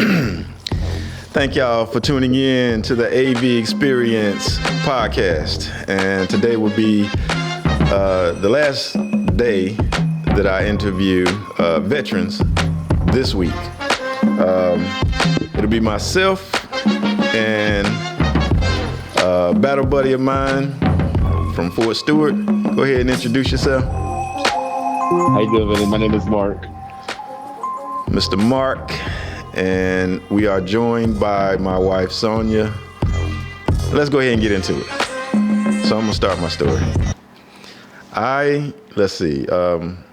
Thank y'all for tuning in to the AV Experience podcast. And today will be the last day that I interview veterans this week. It'll be myself and a battle buddy of mine from Fort Stewart. Go ahead and introduce yourself. How you doing, Vinny? My name is Mark. Mr. Mark, and we are joined by my wife, Sonia. Let's go ahead and get into it. So I'm gonna start my story.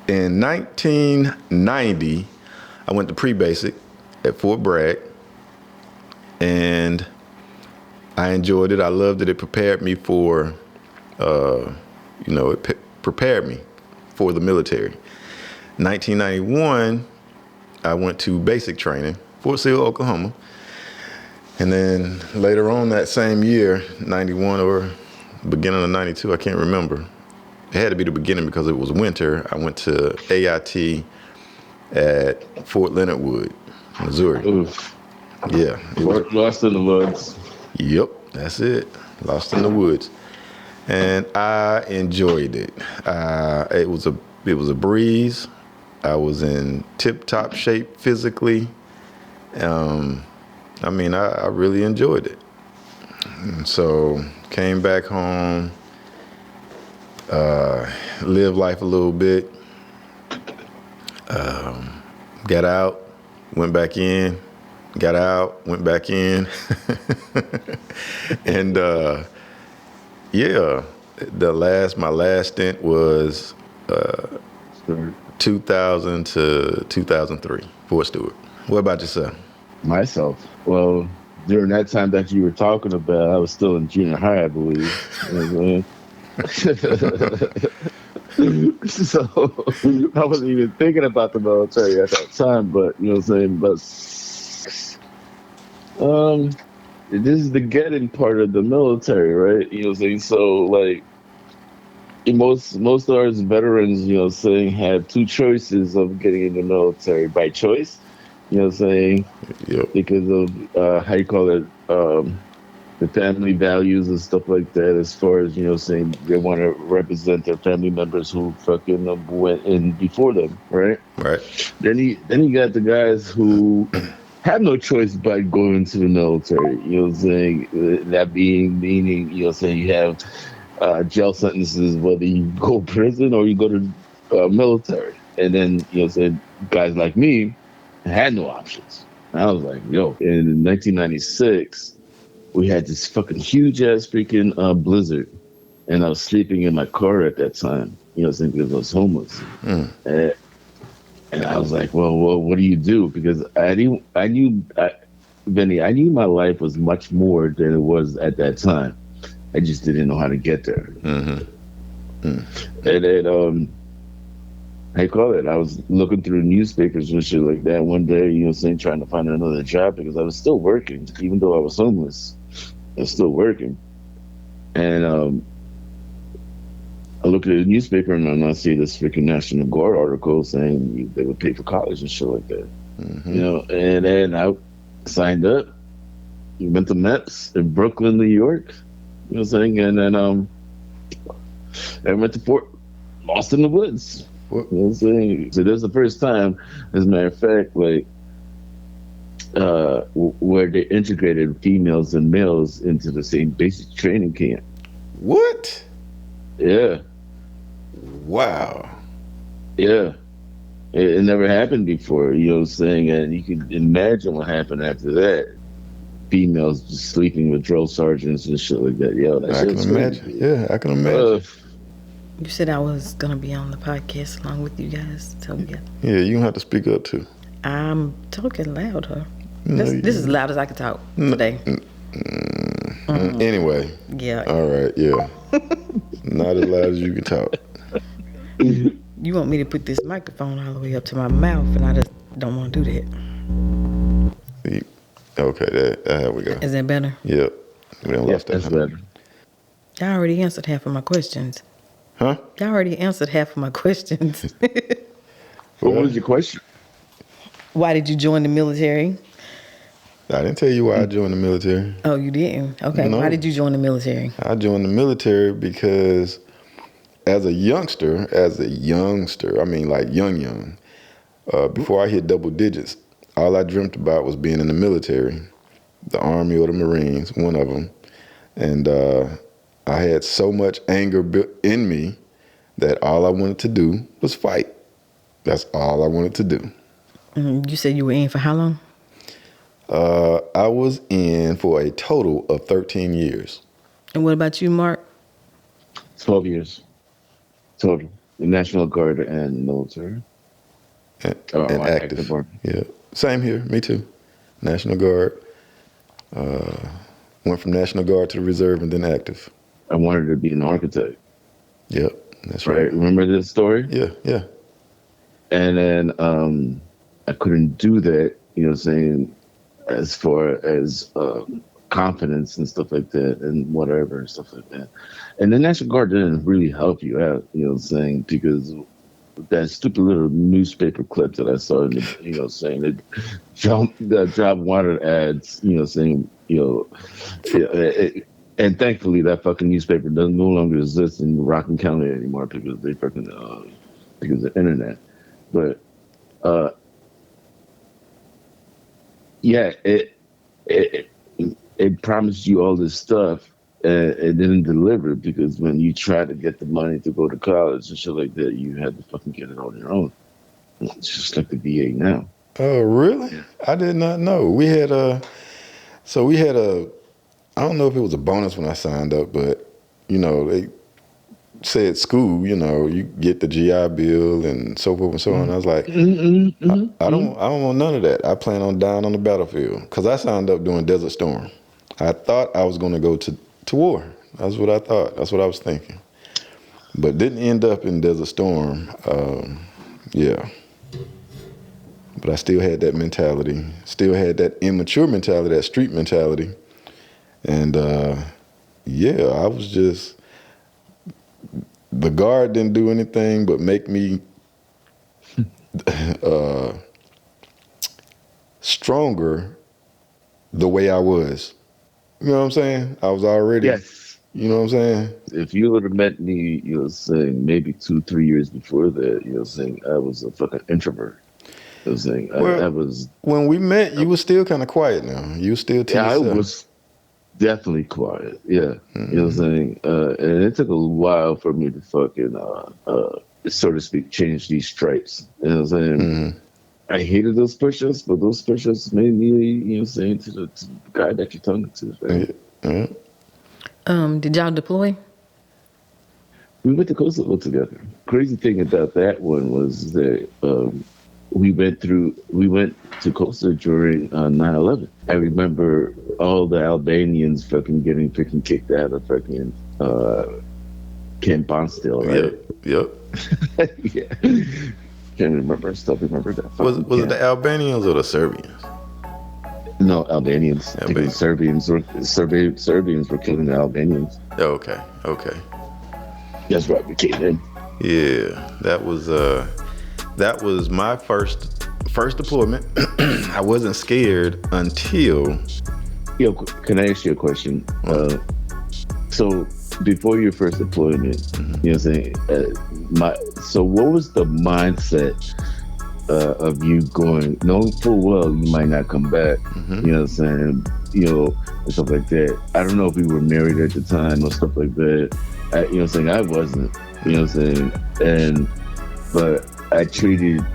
In 1990, I went to pre-basic at Fort Bragg, and I enjoyed it. I loved it. It prepared me for, prepared me for the military. 1991, I went to basic training, Fort Sill, Oklahoma. And then later on that same year, 91 or beginning of 92, I can't remember. It had to be the beginning because it was winter. I went to AIT at Fort Leonard Wood, Missouri. Oof. Yeah. Lost in the woods. Yep, that's it. Lost in the woods. And I enjoyed it. It was a breeze. I was in tip-top shape physically. I really enjoyed it. And so came back home, lived life a little bit, got out, went back in, got out, went back in. And my last stint was 2000 to 2003, Fort Stewart. What about yourself? Myself? Well, during that time that you were talking about, I was still in junior high, I believe. So I wasn't even thinking about the military at that time, but you know what I'm saying? This is the getting part of the military, right? You know what I'm saying? So like most of our veterans, you know what I'm saying, have two choices of getting in the military by choice. You know what I'm saying? Yep. Because of the family values and stuff like that, as far as, you know, saying they want to represent their family members who fucking went in before them, right? Right. Then you got the guys who have no choice but going into the military. You know what I'm saying? That meaning, you know what I'm saying, you have jail sentences, whether you go to prison or you go to military. And then, you know what I'm saying, guys like me had no options. And I was like, yo, in 1996, we had this fucking huge ass freaking blizzard, and I was sleeping in my car at that time. You know what I'm saying? Because I was homeless. And I was like, well, what do you do? Because I knew, Vinny, I knew my life was much more than it was at that time. I just didn't know how to get there. And then, I was looking through the newspapers and shit like that one day, you know what I'm saying, trying to find another job because I was still working, even though I was homeless. I was still working. And I look at the newspaper and I see this freaking National Guard article saying they would pay for college and shit like that. You know, and then I signed up, went to MEPS in Brooklyn, New York. You know what I'm saying? And then I went to Fort Lost in the Woods. You know what I'm saying? So this is the first time, as a matter of fact, like, where they integrated females and males into the same basic training camp. What? Yeah. Wow. Yeah. It never happened before, you know what I'm saying? And you can imagine what happened after that. Females just sleeping with drill sergeants and shit like that. Yo, I can imagine. Yeah, I can imagine. You said I was going to be on the podcast along with you guys. So, yeah. Yeah, you don't have to speak up, too. I'm talking louder. This is as loud as I can talk today. Anyway. Yeah. All right, yeah. Not as loud as you can talk. You want me to put this microphone all the way up to my mouth, and I just don't want to do that. Okay, there we go. Is that better? Yep. We don't lost that. That's better. Y'all already answered half of my questions. Huh? Y'all already answered half of my questions. What was your question? Why did you join the military? I didn't tell you why I joined the military. Oh, you didn't? Okay. No. Why did you join the military? I joined the military because as a youngster, I mean like young, before I hit double digits, all I dreamt about was being in the military, the Army or the Marines, one of them. And I had so much anger built in me that all I wanted to do was fight. That's all I wanted to do. You said you were in for how long? I was in for a total of 13 years. And what about you, Mark? 12 years total. The National Guard and military. And active. Yeah. Same here. Me too. National Guard. Went from National Guard to the Reserve and then active. I wanted to be an architect. Yep. That's right. Remember this story? Yeah. And then I couldn't do that, you know what I'm saying, as far as confidence and stuff like that and whatever and stuff like that. And the National Guard didn't really help you out, you know what I'm saying, because that stupid little newspaper clip that I saw, in the, you know, saying that the job wanted ads, you know, saying, you know, and thankfully that fucking newspaper doesn't no longer exist in Rockland County anymore because they fucking because of the internet. But yeah, it promised you all this stuff. It didn't deliver because when you try to get the money to go to college and shit like that, you had to fucking get it on your own. It's just like the VA now. Oh, really? Yeah. I did not know. We had I don't know if it was a bonus when I signed up, but, you know, they said school, you know, you get the GI Bill and so forth and so on. I was like, I don't want none of that. I plan on dying on the battlefield because I signed up doing Desert Storm. I thought I was going to go to war. That's what I thought. That's what I was thinking. But didn't end up in Desert Storm. Yeah. But I still had that mentality. Still had that immature mentality, that street mentality. And yeah, I was just, the Guard didn't do anything but make me stronger the way I was. You know what I'm saying? I was already, Yes. You know what I'm saying? If you would have met me, you know, saying maybe 2-3 years before that, you know, saying I was a fucking introvert. You know, saying I was. When we met, you were still kind of quiet now. You were still to yourself. I was definitely quiet. Yeah. You know what I'm saying? And it took a while for me to fucking, so to speak, change these stripes. You know what I'm saying? I hated those push-ups, but those push-ups made me, you know, saying to the guy that you're talking to. Right? Did y'all deploy? We went to Kosovo together. Crazy thing about that one was that we went to Kosovo during 9/11. I remember all the Albanians fucking getting freaking kicked out of fucking Camp Bonsdale, right? Yep. Yeah. Can't remember. Still remember that. Was it the Albanians or the Serbians? No, Albanians. I think the Serbians were killing the Albanians. Oh, okay. That's right. We came in. Yeah, that was my first deployment. I wasn't scared until. Yo, can I ask you a question? So before your first deployment, you know what I'm saying? So what was the mindset of you going, knowing full well you might not come back, you know what I'm saying? You know, and stuff like that. I don't know if we were married at the time or stuff like that. You know what I'm saying? I wasn't, you know what I'm saying? But I treated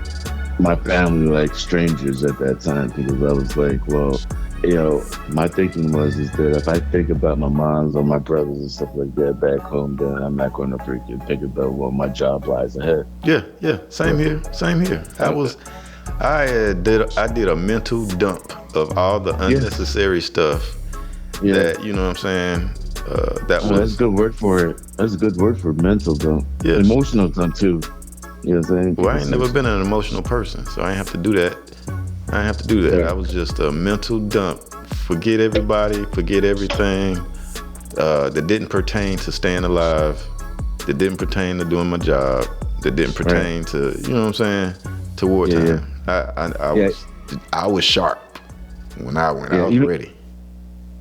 my family like strangers at that time because I was like, well, you know, my thinking is that if I think about my moms or my brothers and stuff like that back home, then I'm not going to freaking think about what my job lies ahead. Yeah. Same here. I did a mental dump of all the unnecessary stuff that, you know what I'm saying? That's a good word for it. That's a good word for mental dump. Yeah. Emotional dump too. You know what I'm saying? Well, I ain't never been an emotional person, so I ain't have to do that. Yeah. I was just a mental dump. Forget everybody, forget everything that didn't pertain to staying alive, that didn't pertain to doing my job, that didn't pertain to, you know what I'm saying, to wartime. Yeah. I was sharp. When I went, Yeah, I was ready.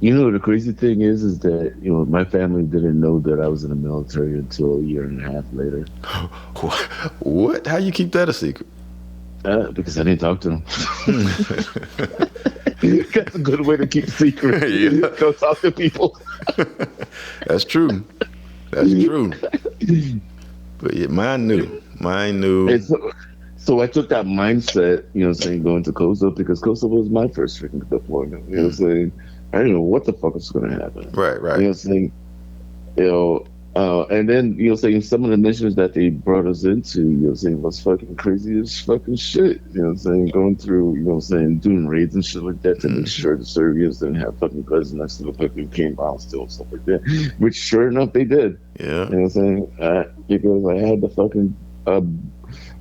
You know, the crazy thing is that, my family didn't know that I was in the military until a year and a half later. What? How you keep that a secret? Because I didn't talk to them. That's a good way to keep secrets. Yeah. Don't talk to people. That's true. That's true. But yeah, mine knew. And so I took that mindset, going to Kosovo, because Kosovo was my first freaking deployment. You know what I'm saying? I didn't know what the fuck was going to happen. Right. You know what I'm saying? And then, some of the missions that they brought us into, was fucking crazy as fucking shit. You know what I'm saying? Going through, doing raids and shit like that to make sure the Serbians didn't have fucking guns next to the fucking cane bomb still and stuff like that. Which, sure enough, they did. Yeah. You know what I'm saying? Because I had the fucking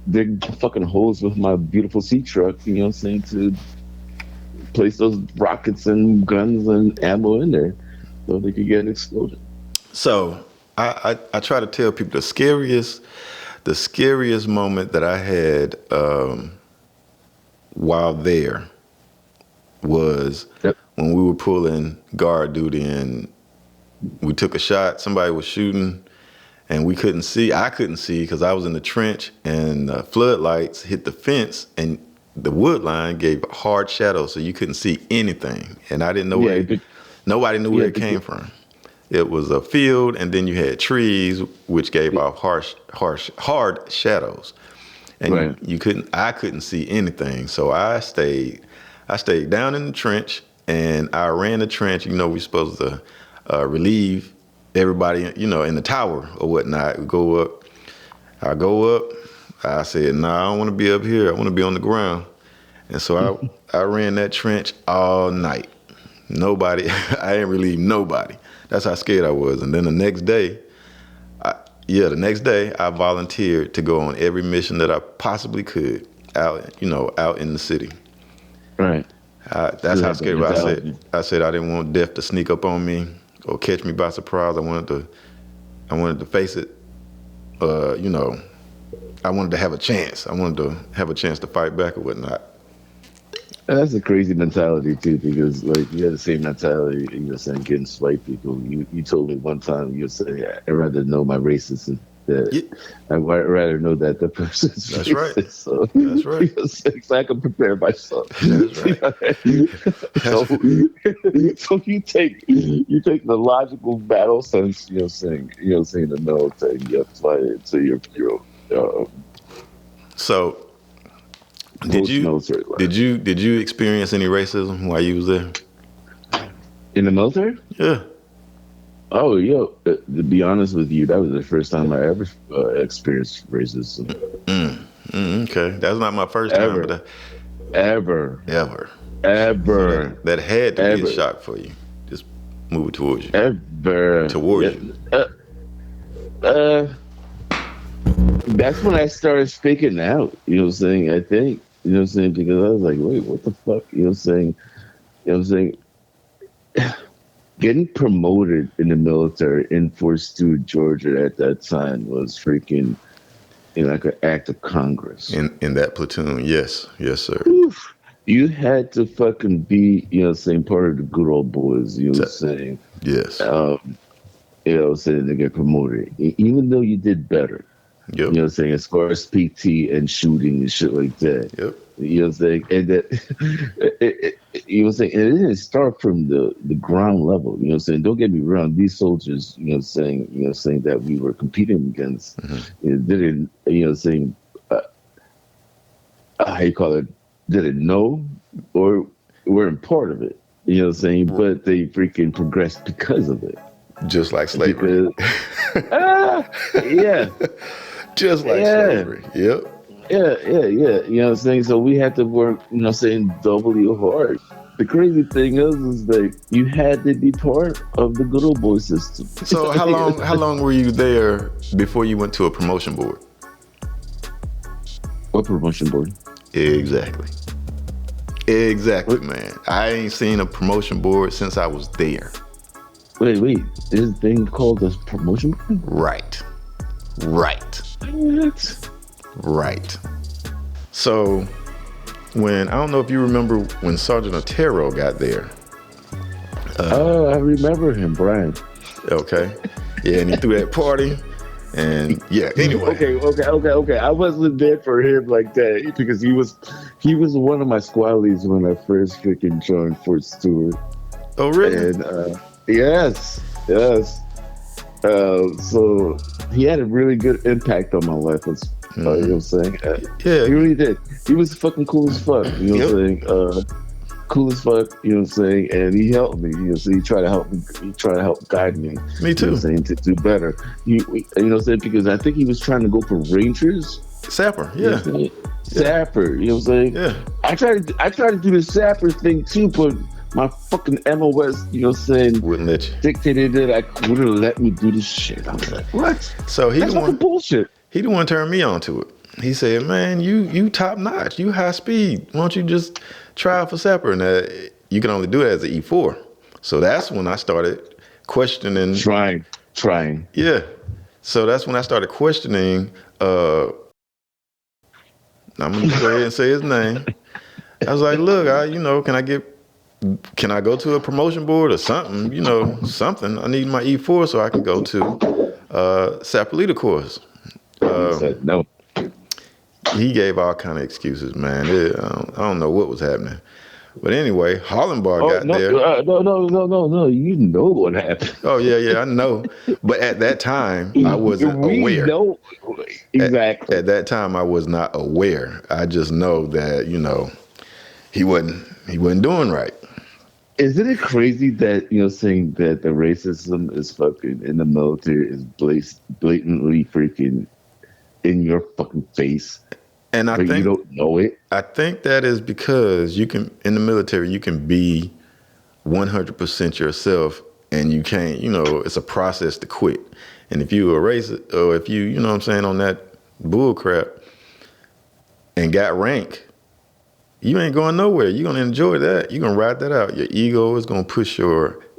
dig fucking holes with my beautiful sea truck, to place those rockets and guns and ammo in there so they could get exploded. So I try to tell people the scariest moment that I had while there was when we were pulling guard duty and we took a shot. Somebody was shooting and we couldn't see. I couldn't see because I was in the trench and the floodlights hit the fence and the wood line gave a hard shadow, so you couldn't see anything. And I didn't know nobody knew where it came from. It was a field, and then you had trees, which gave off hard shadows. And I couldn't see anything. So I stayed down in the trench, and I ran the trench. We're supposed to relieve everybody, in the tower or whatnot. I go up. I said, I don't want to be up here. I want to be on the ground. And so I ran that trench all night. Nobody, I didn't relieve nobody. That's how scared I was. And then the next day, I volunteered to go on every mission that I possibly could out in the city. Right. That's how scared I was. I said I didn't want death to sneak up on me or catch me by surprise. I wanted to face it, I wanted to have a chance. I wanted to have a chance to fight back or whatnot. That's a crazy mentality too, because you have the same mentality. Getting white people. You told me one time, you said, I'd rather know my racism. I'd rather know that the person's That's racist. right. So, that's right. So I can prepare myself. That's right. So you take the logical battle sense. Saying the military, you apply it to your So, did you experience any racism while you was there? In the military? Yeah. Oh, to be honest with you, that was the first time I ever experienced racism. Okay, that's not my first Ever. time. Ever. So that had to be a shock for you. Just moving towards you. Ever. Towards you. That's when I started speaking out. I think. Because I was like, wait, what the fuck? Getting promoted in the military in Fort Stewart, Georgia at that time was freaking like an act of Congress. In that platoon, yes, sir. Oof. You had to fucking be, part of the good old boys. Yes. To get promoted, even though you did better. Yep. As far as PT and shooting and shit like that. Yep. And that and it didn't start from the ground level. Don't get me wrong. These soldiers, saying that we were competing against, didn't, how you call it, didn't know or weren't part of it. But they freaking progressed because of it. Just like slavery. Yeah. Just like slavery. Yep. Yeah. So we had to work, doubly hard. The crazy thing is that you had to be part of the good old boy system. So how long were you there before you went to a promotion board? What promotion board? Exactly, man. I ain't seen a promotion board since I was there. Wait. There's a thing called a promotion board? Right. What? Right. So when, I don't know if you remember when Sergeant Otero got there. Oh, I remember him, Brian. Okay. Yeah, and he threw that party. And yeah, anyway. Okay. I wasn't there for him like that because he was one of my squad leads when I first freaking joined Fort Stewart. Oh, really? And yes. So he had a really good impact on my life. You know what I'm saying? Yeah. He really did. He was fucking cool as fuck. You know what I'm saying? Cool as fuck, you know what I'm saying? And he helped me, you know, so he tried to help me, guide me. Me too. You know what I'm saying, to do better. You know what I'm saying? Because I think he was trying to go for Rangers. Sapper, yeah. You know Sapper, you know what I'm saying? Yeah. I tried to do the Sapper thing too, but my fucking MOS, you know what I'm saying, Wouldn't let you. dictated that I wouldn't let me do this shit. I was like, what? So That's fucking bullshit. He the one turned me on to it. He said, man, you top notch, you high speed. Why don't you just try out for Sapper? And you can only do it as an E4. So that's when I started questioning. Trying. Yeah. So that's when I started questioning. I'm going to go ahead and say his name. I was like, look, can I go to a promotion board or something? You know, something. I need my E4 so I can go to Sapper Leader course. He said no. He gave all kind of excuses, man. I don't know what was happening. But anyway, Hollenbar got there. No. You know what happened. Oh, yeah, I know. But at that time, I wasn't aware. Know. Exactly. At that time, I was not aware. I just know that, you know, he wasn't doing right. Isn't it crazy that, you know, saying that the racism is fucking in the military is blatantly freaking in your fucking face, and I think you don't know it? I think that is because in the military, you can be 100% yourself, and you can't, you know, it's a process to quit. And if you a racist, or if you know what I'm saying, on that bull crap and got rank, you ain't going nowhere. You're going to enjoy that. You're going to ride that out. Your ego is going to push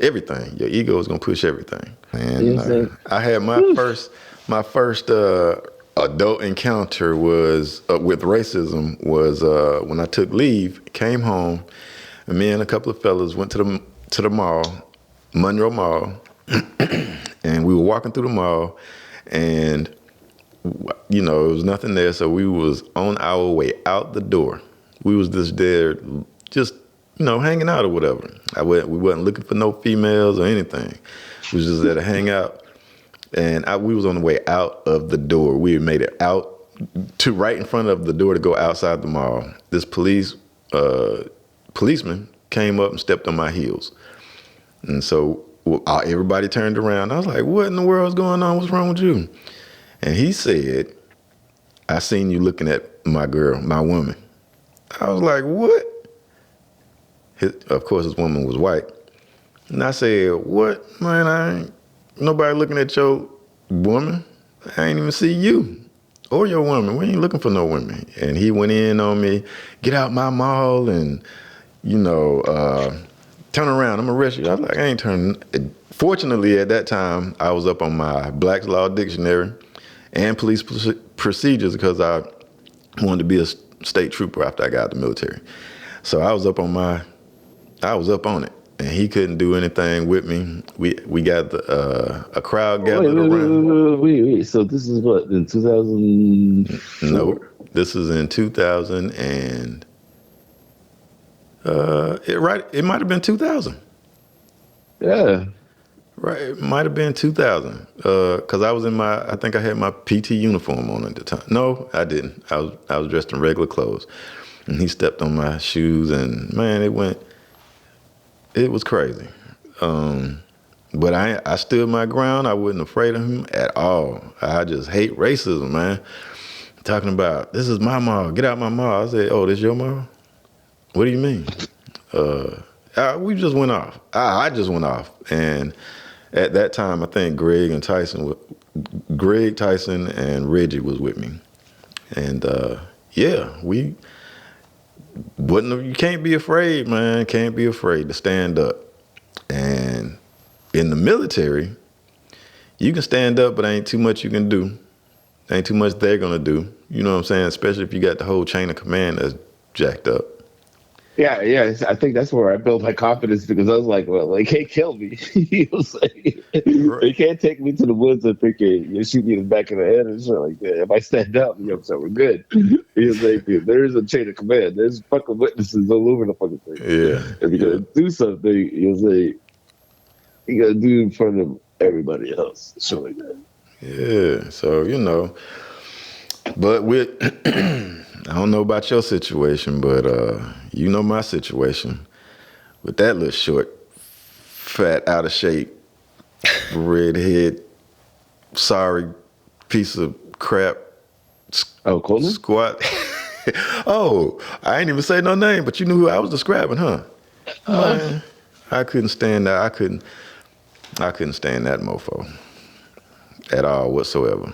everything. Your ego is going to push everything. And I had my first adult encounter was with racism was when I took leave, came home, and me and a couple of fellas went to the mall, Monroe Mall, and we were walking through the mall, and you know, there was nothing there, so we was on our way out the door. We was just there, just, you know, hanging out or whatever. We wasn't looking for no females or anything. We was just there to hang out. And we was on the way out of the door. We had made it out to right in front of the door to go outside the mall. This policeman came up and stepped on my heels. And so everybody turned around. I was like, what in the world is going on? What's wrong with you? And he said, I seen you looking at my girl, my woman. I was like, what? Of course, his woman was white. And I said, what? Man, I ain't nobody looking at your woman. I ain't even see you or your woman. We ain't looking for no women. And he went in on me, get out my mall and, you know, turn around, I'm gonna arrest you. I was like, I ain't turning. Fortunately, at that time, I was up on my Black's Law Dictionary and police procedures because I wanted to be a state trooper after I got out of the military. So I was up on it. And he couldn't do anything with me. We got a crowd gathered around. Wait. So this is what, in 2000? No, this is in 2000 and it might have been 2000. Yeah. Right, it might have been 2000. Cause I think I had my PT uniform on at the time. No, I didn't. I was dressed in regular clothes, and he stepped on my shoes, and man, it was crazy. But I stood my ground. I wasn't afraid of him at all. I just hate racism, man. Talking about, this is my mall, get out my mall. I said, oh, this your mall? What do you mean? We just went off. I just went off. And at that time, I think Greg Tyson and Reggie was with me. And you can't be afraid, man. Can't be afraid to stand up. And in the military, you can stand up, but ain't too much you can do. Ain't too much they're gonna do. You know what I'm saying? Especially if you got the whole chain of command that's jacked up. Yeah, yeah. I think that's where I built my confidence because I was like, well, they can't kill me. You know what I'm saying? They can't take me to the woods and freaking shoot me in the back of the head and shit like that. If I stand up, you know what I'm saying, we're good. You know what I'm saying? There is a chain of command. There's fucking witnesses all over the fucking thing. Yeah. If you're going to do something, you know what I'm saying, you got to do it in front of everybody else. Shit like that. Yeah. So, but with, I don't know about your situation, but you know my situation. With that little short, fat, out of shape, redhead, sorry piece of crap Oh, Coleman? squat. Oh, I ain't even say no name, but you knew who I was describing, huh? Man, I couldn't stand that. I couldn't stand that mofo at all whatsoever.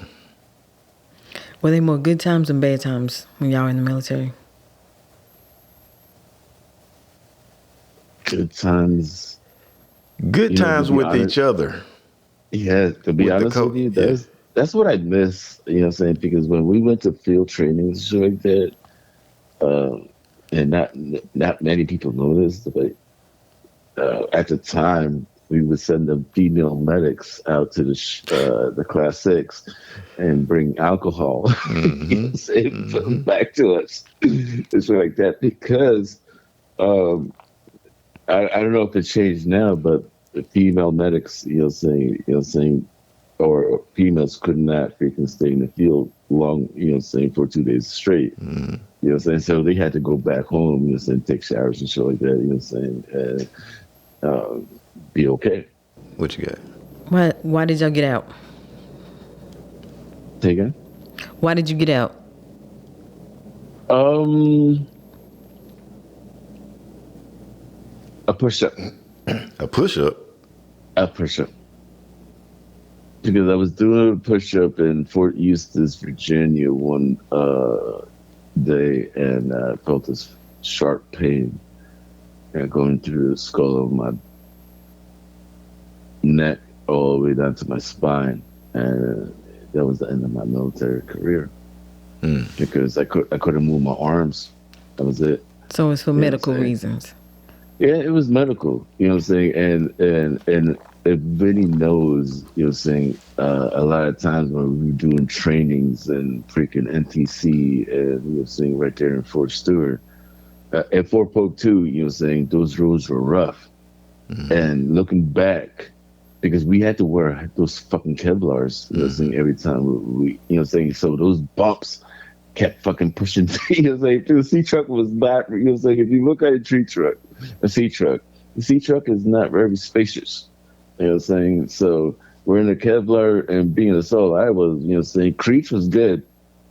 Were they more good times and bad times when y'all were in the military? Good times. Good You know, times to be with honest- each other. Yeah, to be With the honest with you, yeah. that's what I miss. You know what I'm saying? Because when we went to field trainings and shit like that, and not many people know this, but at the time we would send the female medics out to the class 6 and bring alcohol, you know what I'm saying, put them back to us and shit like that because I don't know if it changed now, but the female medics, you know, saying, or females could not freaking stay in the field long, you know, saying for 2 days straight. You know, saying so they had to go back home, you know, saying take showers and shit like that. You know, saying be okay. What you got? Why did y'all get out? Take it. Why did you get out? A push up. A push-up? A push up. Because I was doing a push up in Fort Eustis, Virginia one day and felt this sharp pain going through the skull of my neck all the way down to my spine. And that was the end of my military career. Because I couldn't move my arms. That was it. So it's for medical reasons. Yeah, it was medical, you know what I'm saying? And if Vinny knows, you know what I'm saying, a lot of times when we were doing trainings and freaking NTC and, you know what I'm saying, right there in Fort Stewart, at Fort Polk too, you know what I'm saying, those roads were rough. And looking back, because we had to wear those fucking Kevlars, you know what I'm saying, every time we, you know what I'm saying, so those bumps kept fucking pushing, you know what I'm saying, the C-truck was not, you know what I'm saying, if you look at a C-truck, the C-truck is not very spacious, you know what I'm saying, so we're in a Kevlar and being a solo, I was, you know what I'm saying, Creech was good,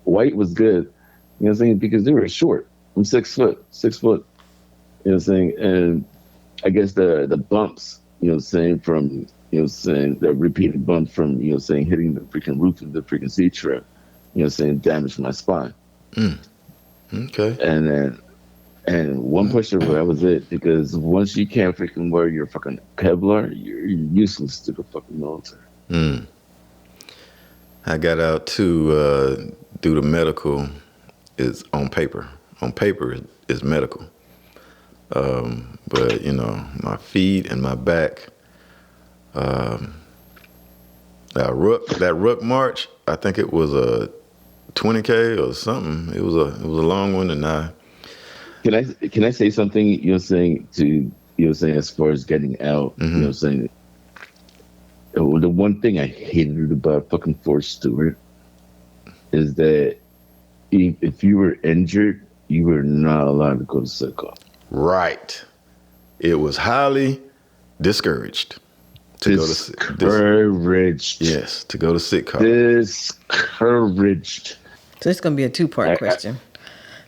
White was good, you know what I'm saying, because they were short, I'm 6 foot, you know what I'm saying, and I guess the bumps, you know what I'm saying, from, you know what I'm saying, the repeated bumps from, you know what I'm saying, hitting the freaking roof of the freaking C-truck, you know what I'm saying, damaged my spine. Okay. And one push-up, that was it. Because once you can't freaking wear your fucking Kevlar, you're useless to the fucking military. I got out to do the medical is on paper. On paper is medical. But, you know, my feet and my back, that ruck march, I think it was a 20K or something. It was a long one, and Can I say something? You know, saying to you know, saying as far as getting out. You know, saying the one thing I hated about fucking Fort Stewart is that if you were injured, you were not allowed to go to sick call. Right. It was highly discouraged to go to sick. Discouraged. Yes, to go to sick call. So Discouraged. it's going to be a two-part question.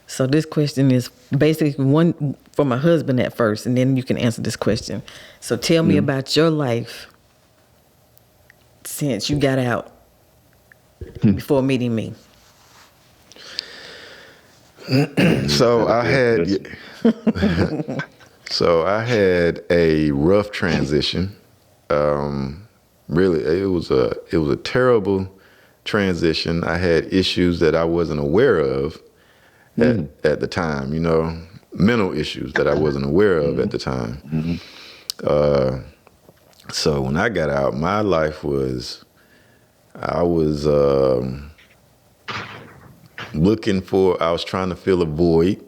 So this question is basically one for my husband at first, and then you can answer this question. So tell me about your life since you got out before meeting me. So I had a rough transition. Really, it was a terrible transition. I had issues that I wasn't aware of, at the time, mental issues that I wasn't aware of at the time. So when I got out, my life was, I was I was trying to fill a void.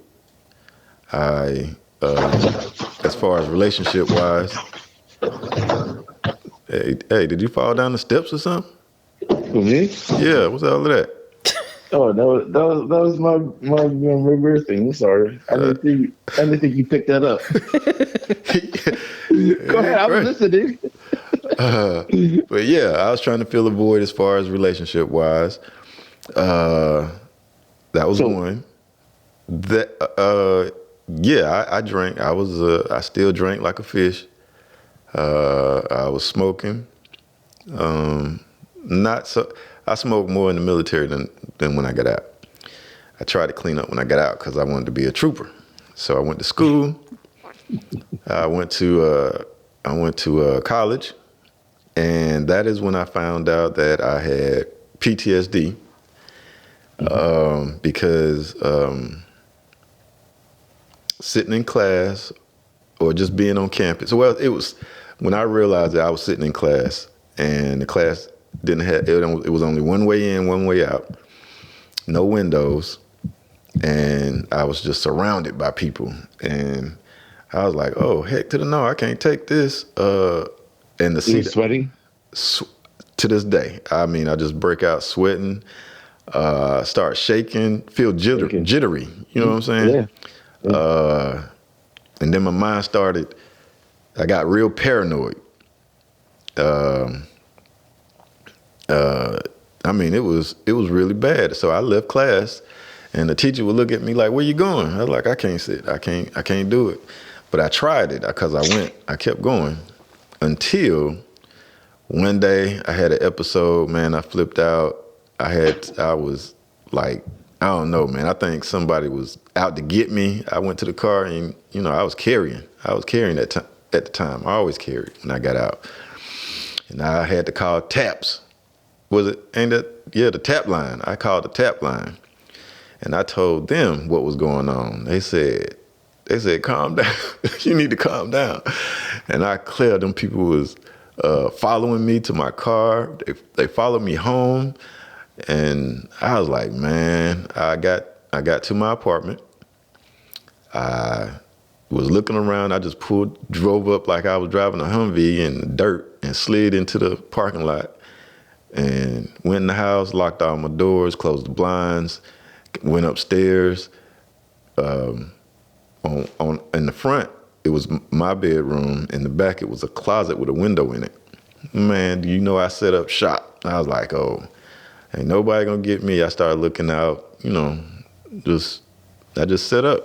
As far as relationship wise, hey, did you fall down the steps or something? Me? Yeah, what's all of that? Oh, that was my reversing. I'm sorry. I didn't think you picked that up. Go ahead, I'm listening. But yeah, I was trying to fill a void as far as relationship wise. That was one. Yeah, I drank. I still drank like a fish. I was smoking. Not so. I smoked more in the military than when I got out. I tried to clean up when I got out because I wanted to be a trooper. So I went to school. I went to college, and that is when I found out that I had PTSD because sitting in class or just being on campus. Well, it was when I realized that I was sitting in class and the class didn't have it was only one way in, one way out, no windows, and I was just surrounded by people, and I was like, "Oh, heck to the no! I can't take this." And the You were sweating? To this day, I mean, I just break out sweating, start shaking, feel jittery. You know what I'm saying? Yeah. And then my mind started. I got real paranoid. I mean, it was really bad. So I left class, and the teacher would look at me like, "Where you going?" I was like, "I can't sit. I can't do it." But I tried it because I kept going until one day I had an episode. Man, I flipped out. I was like, I don't know, man. I think somebody was out to get me. I went to the car, and I was carrying. At the time. I always carried when I got out, and I had to call TAPS. The TAP line. I called the TAP line, and I told them what was going on. They said, "Calm down. You need to calm down." And I cleared them. People was following me to my car. They followed me home, and I was like, man, I got to my apartment. I was looking around. I just drove up like I was driving a Humvee in the dirt and slid into the parking lot and went in the house, locked all my doors, closed the blinds, went upstairs. In the front, it was my bedroom. In the back, it was a closet with a window in it. Man, I set up shop. I was like, oh, ain't nobody gonna get me. I started looking out, I just set up,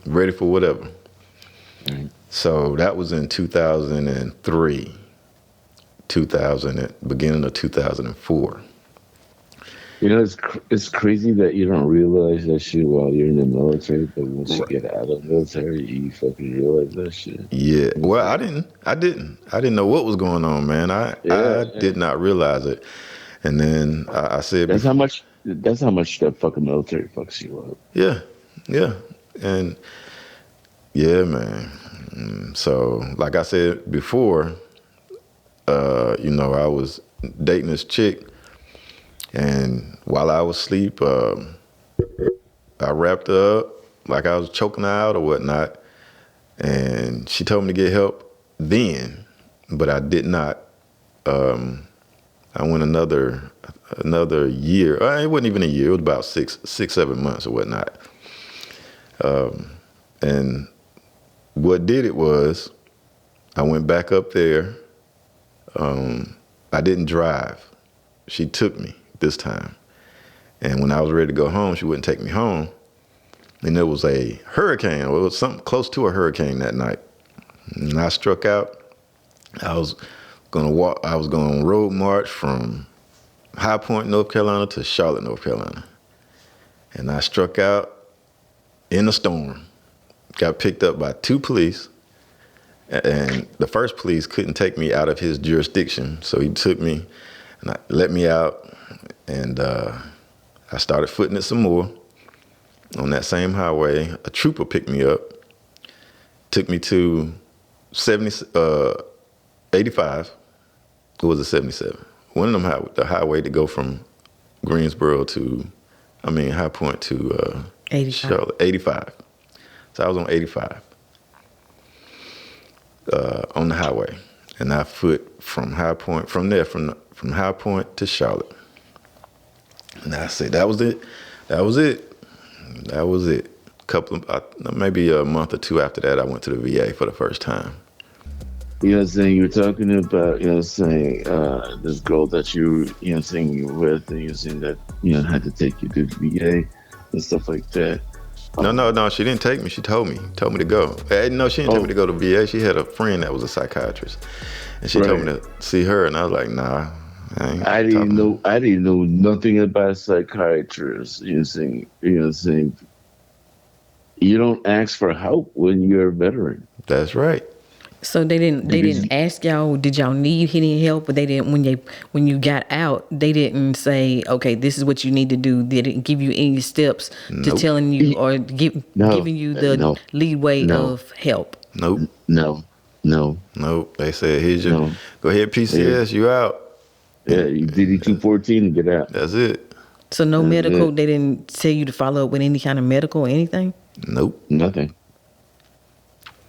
ready for whatever. Mm-hmm. So that was in 2003, beginning of 2004. It's crazy that you don't realize that shit while you're in the military, but once you get out of the military, you fucking realize that shit. Yeah. Well, I didn't know what was going on, man. I did not realize it. And then I said, that's how much that fucking military fucks you up. Yeah. And yeah, man. So like I said before, I was dating this chick, and while I was asleep, I wrapped her up like I was choking her out or whatnot, and she told me to get help then, but I did not. I went another year. It wasn't even a year. It was about 6-7 months or whatnot. And what did it was, I went back up there. I didn't drive. She took me this time. And when I was ready to go home, she wouldn't take me home. And there was a hurricane, or it was something close to a hurricane that night. And I struck out. I was going to road march from High Point, North Carolina to Charlotte, North Carolina. And I struck out in a storm. Got picked up by 2 police. And the first police couldn't take me out of his jurisdiction. So he took me and let me out. And I started footing it some more. on that same highway, a trooper picked me up, took me to 85. It was a 77. One of them, the highway to go from Greensboro High Point to 85. Charlotte, 85. So I was on 85 on the highway, and I foot from High Point, from High Point to Charlotte. And I said, that was it. Maybe a month or two after that, I went to the VA for the first time. You know what I'm saying? You were talking about, you know what I'm saying, this girl that you know what I'm saying, you were with, and you were saying that, you know, had to take you to the VA and stuff like that. No, she didn't take me. She told me to go. No, she didn't tell me to go to VA. She had a friend that was a psychiatrist, and she told me to see her, and I was like, nah. I didn't know nothing about psychiatrists. You know what I'm saying? You don't ask for help when you're a veteran. That's right. So they didn't ask y'all, did y'all need any help? But they didn't, when you got out, they didn't say, okay, this is what you need to do. They didn't give you any steps to telling you or giving you the leeway of help. Nope. No. They said, here's your, go ahead, PCS, you out. Yeah, you DD 214 and get out. That's it. So no medical, they didn't tell you to follow up with any kind of medical or anything? Nope. Nothing.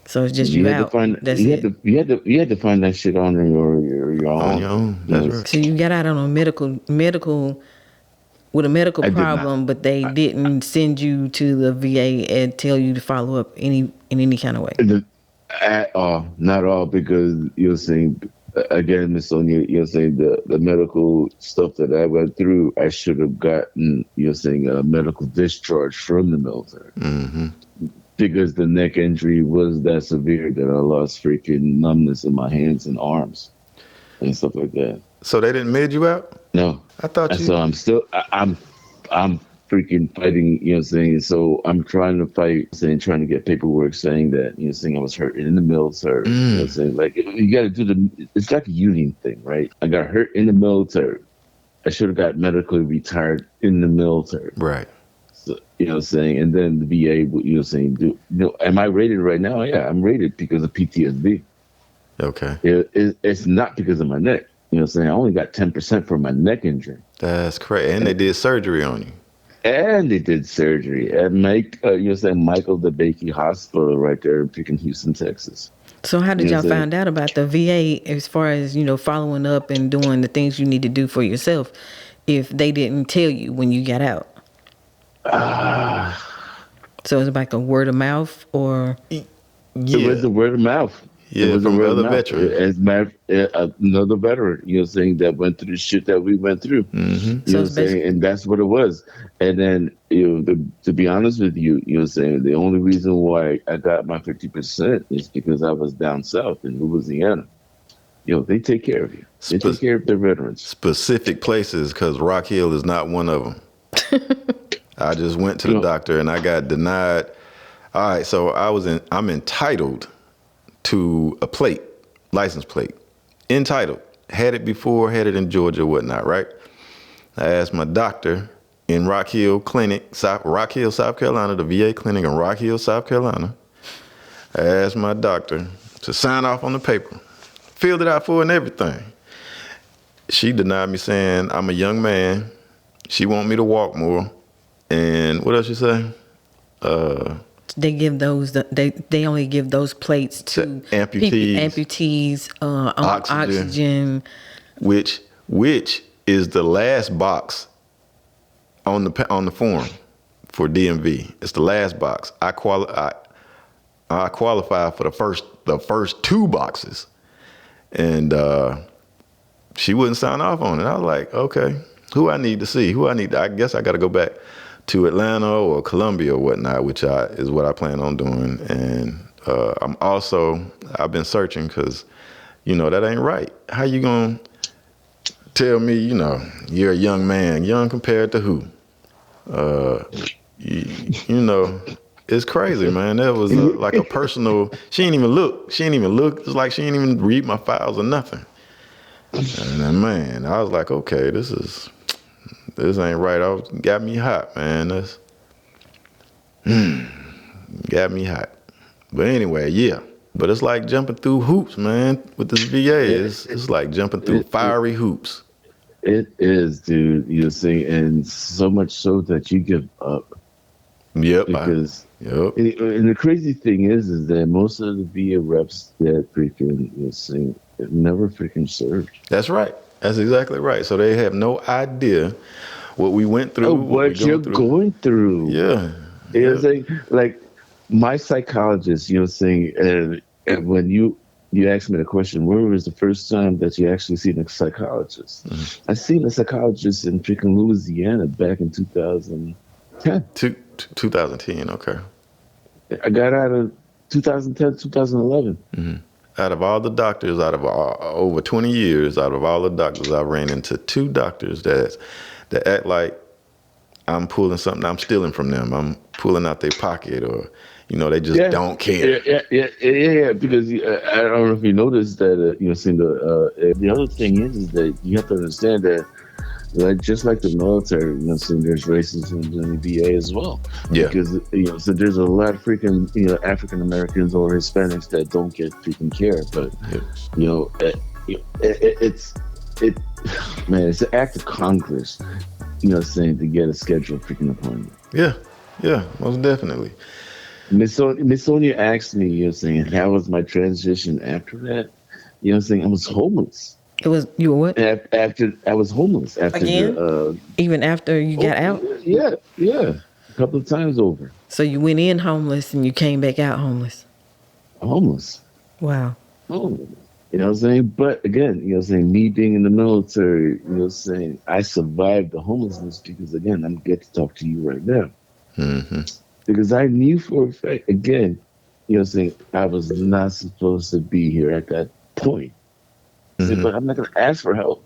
So it's just you out. You had to find that shit on your own. On your own. That's right. So you got out on a medical with a medical problem, but they didn't send you to the VA and tell you to follow up in any kind of way. At all, not all, because you're saying again, Miss Sonia, you're saying the medical stuff that I went through, I should have gotten, you're saying, a medical discharge from the military. Mm-hmm. Because the neck injury was that severe that I lost freaking numbness in my hands and arms and stuff like that. So they didn't med you out? No. I thought you... So I'm freaking fighting, you know what I'm saying? So I'm trying to fight, trying to get paperwork saying that, you know, saying I was hurt in the military. You know what I'm saying? Like, you got to do it's like a union thing, right? I got hurt in the military. I should have got medically retired in the military. Right. So, you know what I'm saying? And then the VA, you know what I'm saying, am I rated right now? Yeah, I'm rated because of PTSD. Okay. It's not because of my neck. You know what I'm saying? I only got 10% for my neck injury. That's crazy. And they did surgery on you. And they did surgery at Michael DeBakey Hospital right there in Houston, Texas. So how did y'all find out about the VA as far as, you know, following up and doing the things you need to do for yourself if they didn't tell you when you got out? So it's like a word of mouth or? Yeah. It was a word of mouth. Yeah, from another veteran. As another veteran, you know, saying that went through the shit that we went through. Mm-hmm. You know what I'm saying? And that's what it was. And then, you know, to be honest with you, you know what I'm saying, the only reason why I got my 50% is because I was down south in Louisiana. You know, they take care of you. They take care of their veterans. Specific places, because Rock Hill is not one of them. I just went to the doctor and I got denied. All right, so I'm entitled to a license plate. Entitled. Had it before, had it in Georgia, whatnot, right? I asked my doctor in Rock Hill Clinic, Rock Hill, South Carolina, the VA clinic in Rock Hill, South Carolina. I asked my doctor to sign off on the paper. Filled it out for her and everything. She denied me, saying I'm a young man. She want me to walk more. And what else you say? They give those. They only give those plates to amputees, oxygen, which is the last box on the form for DMV. It's the last box. I qualify for the first two boxes, and she wouldn't sign off on it. I was like, okay, who I need to see? I guess I got to go back to Atlanta or Columbia or whatnot, which is what I plan on doing. And I've been searching because, you know, that ain't right. How you gonna tell me, you know, you're a young man, young compared to who? You know, it's crazy, man. That was like a personal, she ain't even look. It's like she ain't even read my files or nothing. And then, man, I was like, okay, this ain't right. Got me hot, man. Got me hot. But anyway, yeah. But it's like jumping through hoops, man. With this VA, it's like jumping through fiery hoops. It is, dude. You see, and so much so that you give up. Yep. Because Yep. and the crazy thing is that most of the VA reps that freaking never freaking served. That's right. That's exactly right. So they have no idea what we went through. What you're going through. Yeah. You know what I'm saying? Like my psychologist, and when you asked me the question, where was the first time that you actually seen a psychologist? Mm-hmm. I seen a psychologist in freaking Louisiana back in 2010. 2010, okay. I got out of 2010, 2011. Mm-hmm. Out of all the doctors, over 20 years, out of all the doctors, I ran into 2 doctors that act like I'm pulling something, I'm stealing from them. I'm pulling out their pocket, or they just don't care. Yeah. Because I don't know if you noticed that. The other thing is that you have to understand that, just like the military, there's racism in the VA as well. Yeah. Because so there's a lot of freaking African Americans or Hispanics that don't get freaking care, but it's an act of Congress, to get a scheduled freaking appointment. Yeah, most definitely. Miss Sonia asked me, how was my transition after that? I was homeless. You were what? After I was homeless after again. Even after you got out. Yeah, a couple of times over. So you went in homeless and you came back out homeless. Homeless. Wow. Oh, you know what I'm saying? But again, me being in the military, I survived the homelessness because, again, I'm getting to talk to you right now. Mm-hmm. Because I knew for a fact, again, I was not supposed to be here at that point. Mm-hmm. But I'm not going to ask for help.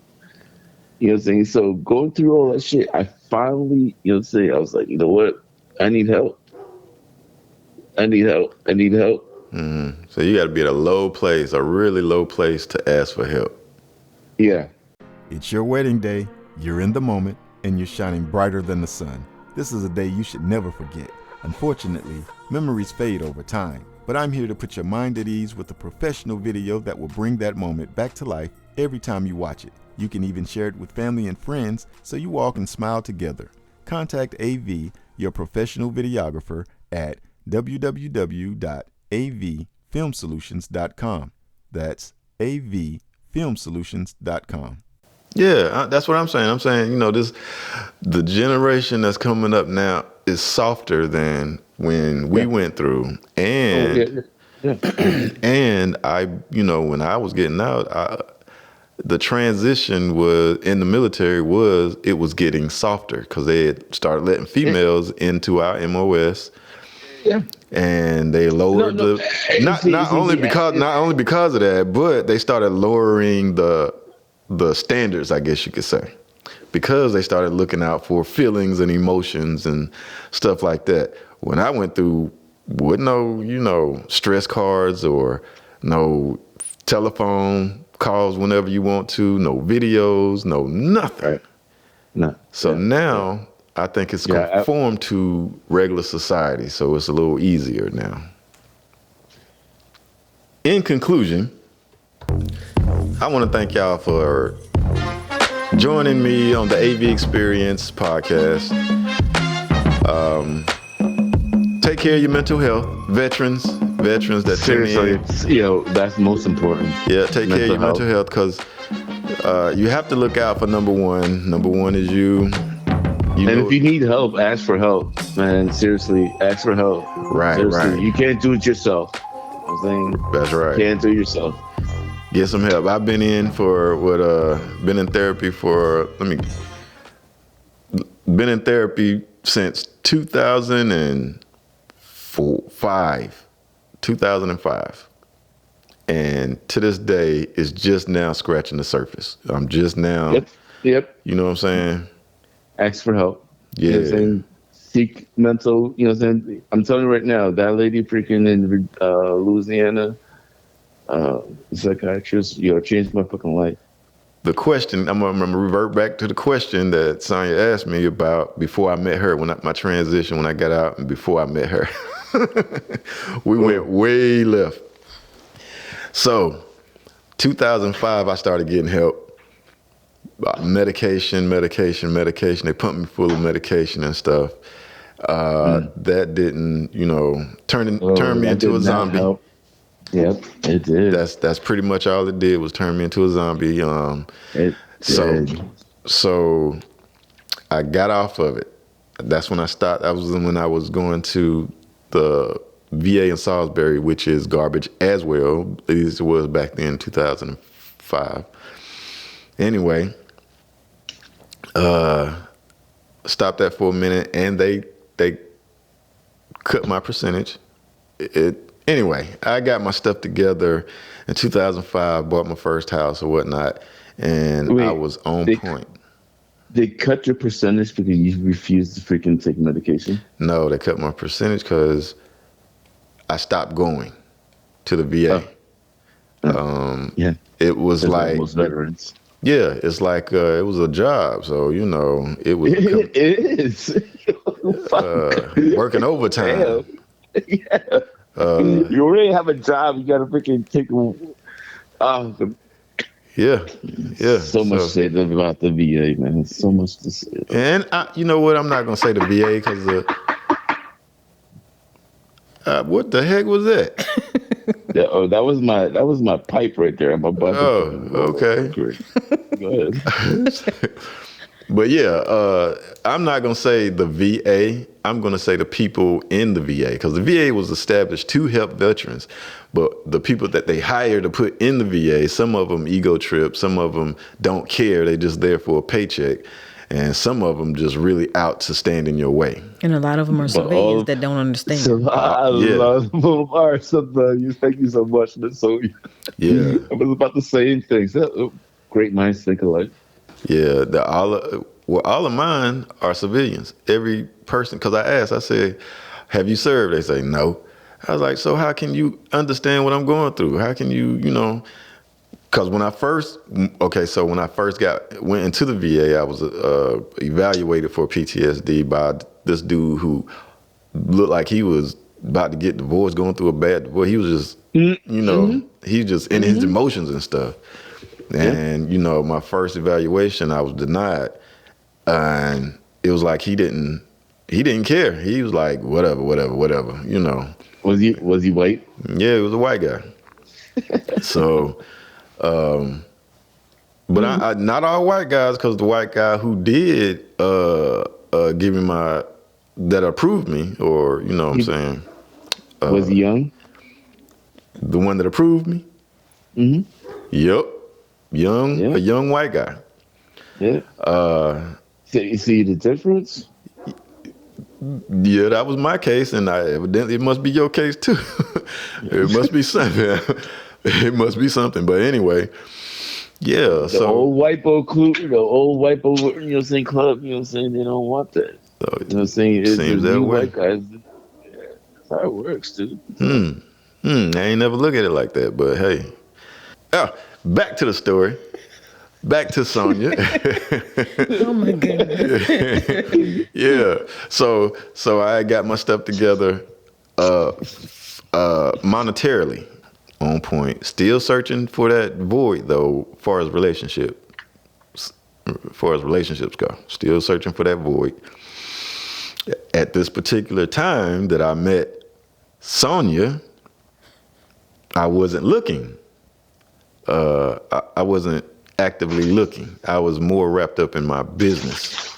So going through all that shit, I finally, I was like, you know what? I need help. Mm-hmm. So you got to be at a really low place to ask for help. Yeah. It's your wedding day, you're in the moment, and you're shining brighter than the sun. This is a day you should never forget. Unfortunately, memories fade over time, but I'm here to put your mind at ease with a professional video that will bring that moment back to life every time you watch it. You can even share it with family and friends so you all can smile together. Contact AV, your professional videographer, at www.avfilmsolutions.com. That's avfilmsolutions.com. Yeah, that's what I'm saying. I'm saying, the generation that's coming up now is softer than when we went through. And and I, when I was getting out, the transition was in the military was getting softer because they had started letting females into our MOS. Yeah. And they lowered not only because of that, but they started lowering the standards, I guess you could say, because they started looking out for feelings and emotions and stuff like that. When I went through, with no, stress cards or no telephone calls whenever you want to, no videos, no nothing. Right. No. So now I think it's conformed to regular society, so it's a little easier now. In conclusion, I want to thank y'all for joining me on the AV Experience podcast. Take care of your mental health, veterans that seriously, that's most important. Yeah, take care of your mental health because you have to look out for number one. Number one is you. If you need help, ask for help, man. Seriously, ask for help. Right, seriously, right. You can't do it yourself. I'm saying that's right. You can't do it yourself. Get some help. I've been in therapy since 2005. And to this day, it's just now scratching the surface. I'm just now. Yep. You know what I'm saying? Ask for help. Yeah. You know what I'm saying? Seek mental, I'm telling you right now, that lady freaking in Louisiana, psychiatrist, changed my fucking life. the question, I'm gonna revert back to the question that Sonya asked me about before I met her, my transition when I got out and before I met her. We went way left. So 2005, I started getting help. Medication. They pumped me full of medication and stuff. That didn't, turn me into a zombie. Help. Yep, it did. That's pretty much all it did was turn me into a zombie. So I got off of it. That's when I stopped. That was when I was going to the VA in Salisbury, which is garbage as well. At least it was back then, 2005. Anyway, stopped that for a minute, and they cut my percentage. Anyway, I got my stuff together in 2005, bought my first house or whatnot, and I was on point. They cut your percentage because you refused to freaking take medication? No, they cut my percentage because I stopped going to the VA. Yeah. It was like most veterans. Yeah, it's like it was a job, so it was. It is working overtime. Yeah. You already have a job. You got to freaking take. Yeah. So much to say about the VA, man. So much to say. And you know what? I'm not gonna say the VA because what the heck was that? That was my pipe right there. My butt. Oh, okay. Go ahead. But yeah, I'm not gonna say the VA. I'm gonna say the people in the VA because the VA was established to help veterans. But the people that they hire to put in the VA, some of them ego trip, some of them don't care. They're just there for a paycheck. And some of them just really out to stand in your way. And a lot of them are civilians that don't understand. A lot of them are. Thank you so much. So, yeah. I was about the same things. Great minds think alike. Yeah, all of mine are civilians. Every person, because I said, have you served? They say, no. I was like, so how can you understand what I'm going through? How can you, because when I first went into the VA, I was evaluated for PTSD by this dude who looked like he was about to get divorced, going through a bad divorce. He was just, he's just in his emotions and stuff. And, my first evaluation, I was denied. And it was like he didn't care. He was like, whatever. Was he white? Yeah, he was a white guy. So, but I not all white guys, because the white guy who did give me that approved me, or, what I'm saying. Was he young? The one that approved me? Mm-hmm. Yep. A young white guy. Yeah. So you see the difference? Yeah, that was my case, and evidently it must be your case too. It must be something. It must be something. But anyway, yeah. The old white boy club, club, they don't want that. So it seems that way. White guys, that's how it works, dude. I ain't never look at it like that, but hey. Back to the story. Back to Sonya. Oh my goodness. Yeah. So I got my stuff together monetarily on point. Still searching for that void though, as far as relationships go. Still searching for that void. At this particular time that I met Sonya, I wasn't looking. I wasn't actively looking. I was more wrapped up in my business.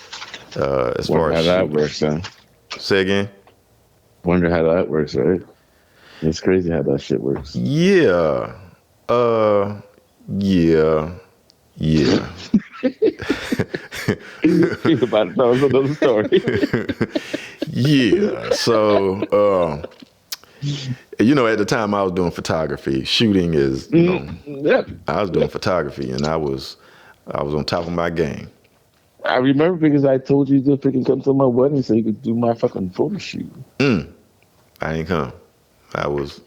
As far as how that works, huh? Say again. Wonder how that works, right? It's crazy how that shit works. Yeah. Yeah. You're about to tell us another story. Yeah. So, at the time I was doing photography. Shooting is, I was doing photography, and I was on top of my game. I remember because I told you to freaking come to my wedding so you could do my fucking photo shoot. I didn't come. I was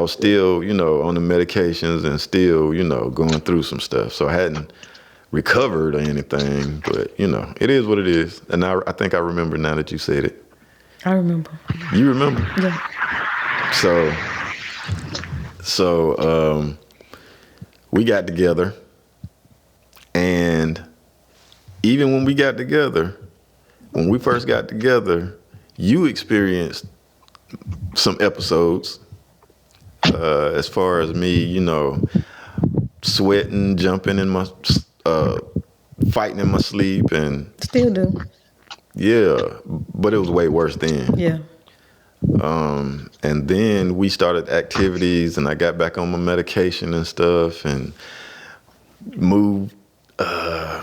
still, on the medications and still, going through some stuff. So I recovered or anything, but you know, it is what it is. And I think I remember now that you said it. I remember. You remember? Yeah. So we got together, and even when we got together, when we first got together, you experienced some episodes as far as me, you know, sweating, jumping in my, fighting in my sleep, and Still do. yeah, but it was way worse then. Yeah. And then we started activities, and I got back on my medication and stuff, and moved. No,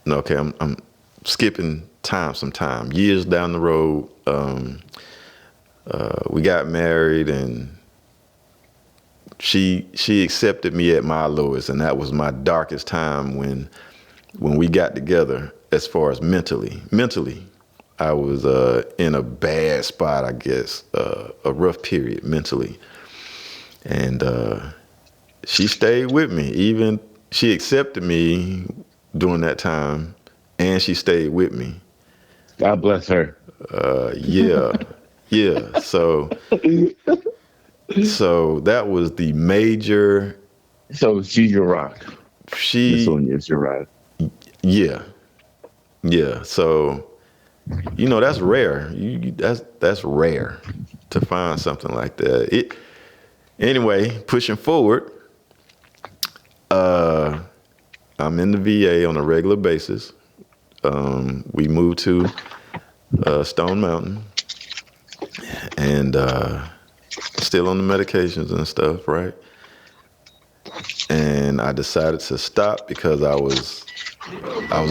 okay, I'm skipping some time. Years down the road, we got married, and she accepted me at my lowest, and that was my darkest time when we got together. As far as mentally, I was in a bad spot, I guess, a rough period mentally, and she stayed with me. Even she accepted me during that time, and she stayed with me. God bless her. Yeah. So that was the major. So she's your rock. She, Sonia's your rock. yeah. So, you know, that's rare. That's rare to find something like that. Anyway, pushing forward. I'm in the VA on a regular basis. We moved to Stone Mountain, and still on the medications and stuff, right? And I decided to stop because I was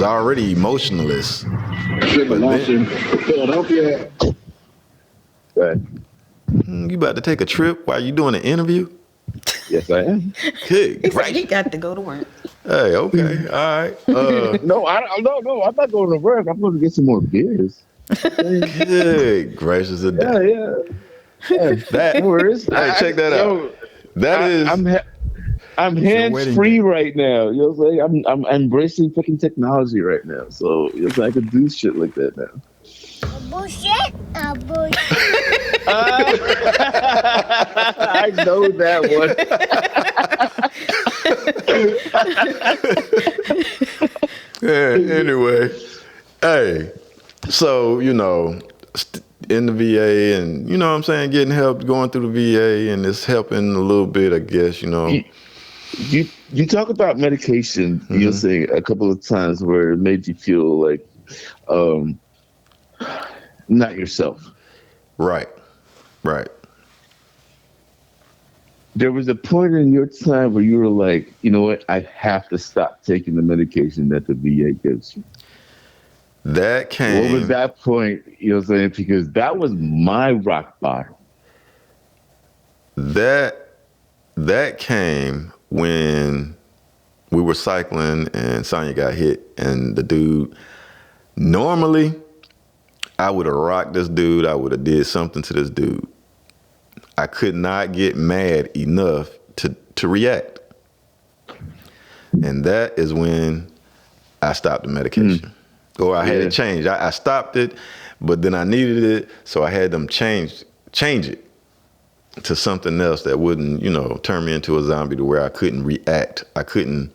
already emotionless. But then, Philadelphia. Right. You about to take a trip while you doing an interview? Yes, I am. Good He said gracious. he got to go to work. Hey, okay, all right. No, no. I'm not going to work. I'm going to get some more beers. Good gracious of Yeah, that. yeah. That, No worries. hey, check that out. That is. I'm hands free right now. You know what I'm saying? I'm embracing fucking technology right now. So you know, so I can do shit like that now. Bullshit. Bullshit. I know that one. Anyway, hey, so, you know, in the VA, and, you know what I'm saying, getting help, going through the VA, and it's helping a little bit, I guess, you know. You talk about medication, Mm-hmm. you'll say a couple of times where it made you feel like not yourself. Right. There was a point in your time where you were like, you know what, I have to stop taking the medication that the VA gives you. That came. What was that point? You know what I'm saying? Because that was my rock bottom. That came when we were cycling and Sonya got hit, and the dude, normally I would have rocked this dude. I would have did something to this dude. I could not get mad enough to react. And that is when I stopped the medication. Or I had it changed. I stopped it, but then I needed it, so I had them change it to something else that wouldn't, you know, turn me into a zombie to where I couldn't react. I couldn't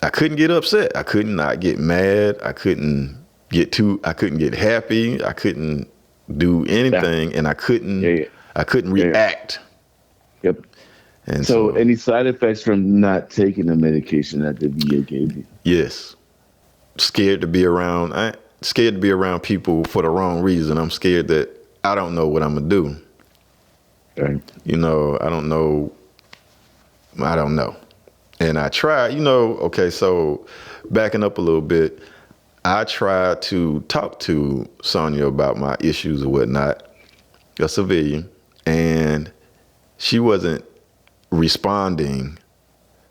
get upset. I could not get mad. I couldn't get happy. I couldn't do anything, and I couldn't react. Yep. And so any side effects from not taking the medication that the VA gave you? Yes. Scared to be around people for the wrong reason. I'm scared that I don't know what I'm gonna do. Right. You know, I don't know. And I tried, you know, okay, so backing up a little bit, I tried to talk to Sonya about my issues or whatnot, a civilian, and she wasn't responding.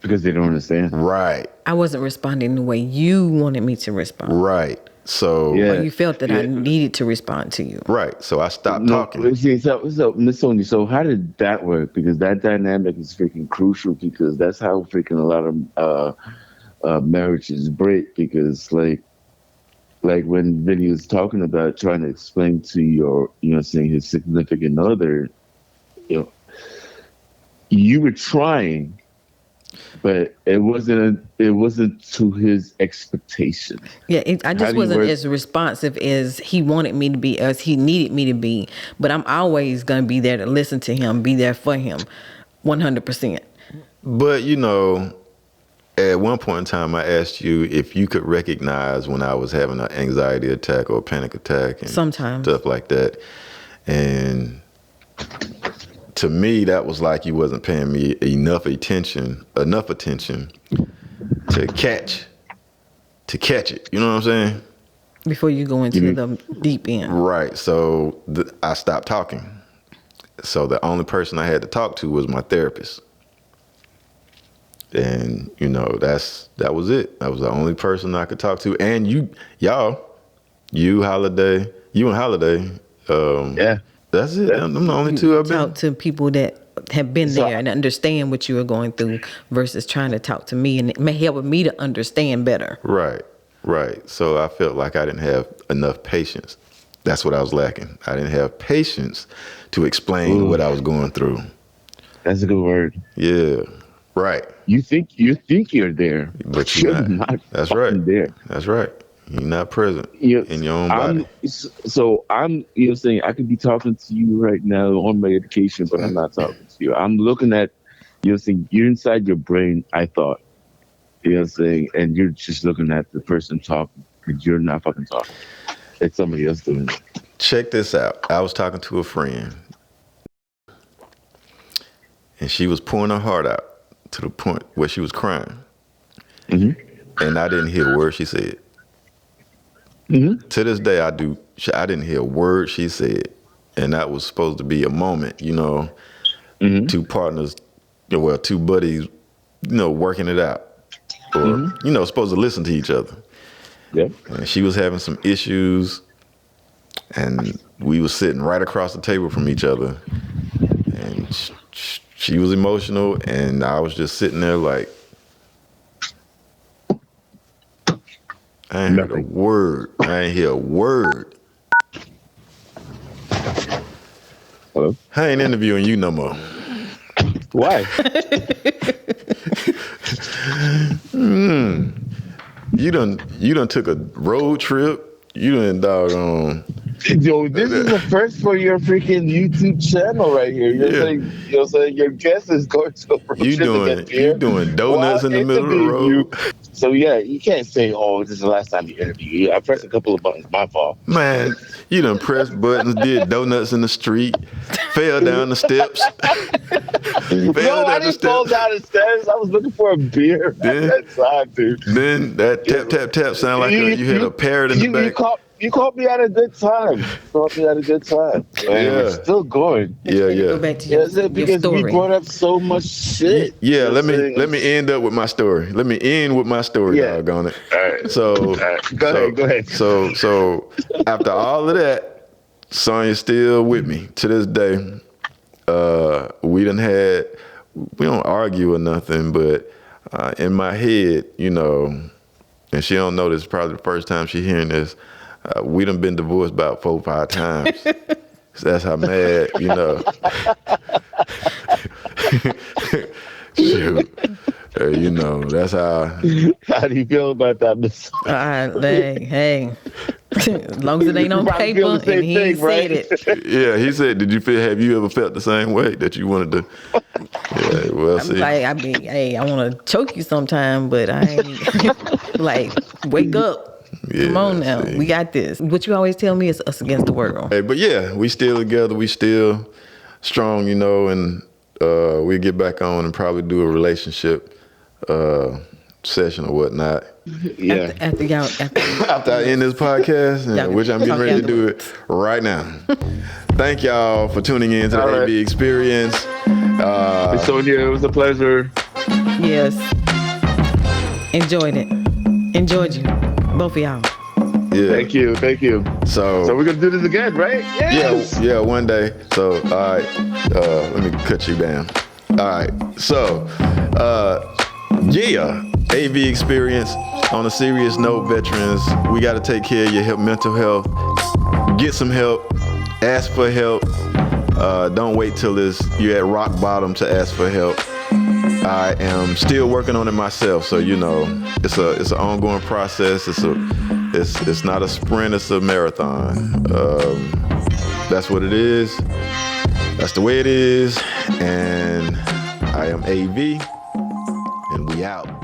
Because they don't understand. Right. I wasn't responding the way you wanted me to respond. Right. So Or you felt that I needed to respond to you. Right. So I stopped talking. See, so Miss Sonia, so how did that work? Because that dynamic is freaking crucial, because that's how freaking a lot of marriages break because like when Vinny was talking about trying to explain to your, saying his significant other, you were trying, but it wasn't to his expectation. Yeah, I just wasn't as responsive as he wanted me to be, as he needed me to be. But I'm always going to be there to listen to him, be there for him, 100%. But at one point in time, I asked you if you could recognize when I was having an anxiety attack or a panic attack and sometimes stuff like that. And to me, that was like you wasn't paying me enough attention to catch it. You know what I'm saying? Before you go into the deep end. Right. So I stopped talking. So the only person I had to talk to was my therapist. And, that was it. That was the only person I could talk to. And you and Holiday. Yeah. That's it. I'm the only two I've been. Talk to people that have been there and understand what you were going through versus trying to talk to me. And it may help me to understand better. Right. So I felt like I didn't have enough patience. That's what I was lacking. I didn't have patience to explain what I was going through. That's a good word. Yeah. Right. You think you're there, but you're not. That's right. There. That's right. You're not present in your own body. So I'm saying I could be talking to you right now on medication, but I'm not talking to you. I'm looking at, saying you're inside your brain, I thought. Saying, and you're just looking at the person talking, because you're not fucking talking. It's somebody else doing it. Check this out. I was talking to a friend, and she was pouring her heart out to the point where she was crying. Mm-hmm. And I didn't hear a word she said. Mm-hmm. To this day, I didn't hear a word she said. And that was supposed to be a moment, mm-hmm. two partners, two buddies, working it out. Or, mm-hmm. Supposed to listen to each other. Yeah. And she was having some issues, and we were sitting right across the table from each other. And she was emotional, and I was just sitting there like, I ain't heard a word. I ain't hear a word. Hello? I ain't interviewing you no more. Why? You done took a road trip. You done doggone. Yo, this is the first for your freaking YouTube channel right here. You're saying your guest is going to a road trip to get beer. You doing donuts in the middle of the road. So yeah, you can't say, "Oh, this is the last time you interviewed." I pressed a couple of buttons. My fault. Man, you done pressed buttons, did donuts in the street, fell down the steps. I didn't fall down the stairs. I was looking for a beer at that time, dude. Then that tap tap tap sound like you had a parrot in the back. You caught me at a good time. Man, we're still going. Yeah. Go back to your because story. We brought up so much shit. Yeah, let me end up with my story. Let me end with my story, doggone it. All right. So go ahead. So after all of that, Sonya's still with me to this day. We don't argue or nothing, but in my head, and she don't know this is probably the first time she hearing this. We done been divorced about 4 or 5 times. So that's how mad, Shoot. That's how. How do you feel about that, Miss? Hey. As long as it ain't on paper and he ain't said it. Yeah, he said, have you ever felt the same way that you wanted to? Yeah, well, see. I want to choke you sometime, but I ain't wake up. Yeah, come on now. See. We got this. What you always tell me is us against the world. Hey, but yeah, we still together. We still strong, and we get back on and probably do a relationship session or whatnot. Yeah. After I end this podcast, which I'm getting ready to do it right now. Thank y'all for tuning in to the AB Experience. Sonia, it was a pleasure. Yes. Enjoyed it. Enjoyed you. Both of y'all. Yeah. Thank you. So we're gonna do this again, right? Yes. Yeah, one day. So all right, let me cut you down. All right, so AV experience. On a serious note, veterans, we got to take care of your mental health. Get some help. Ask for help. Don't wait till you're at rock bottom to ask for help. I am still working on it myself, so it's an ongoing process. It's not a sprint, it's a marathon. That's what it is. That's the way it is. And I am AV, and we out.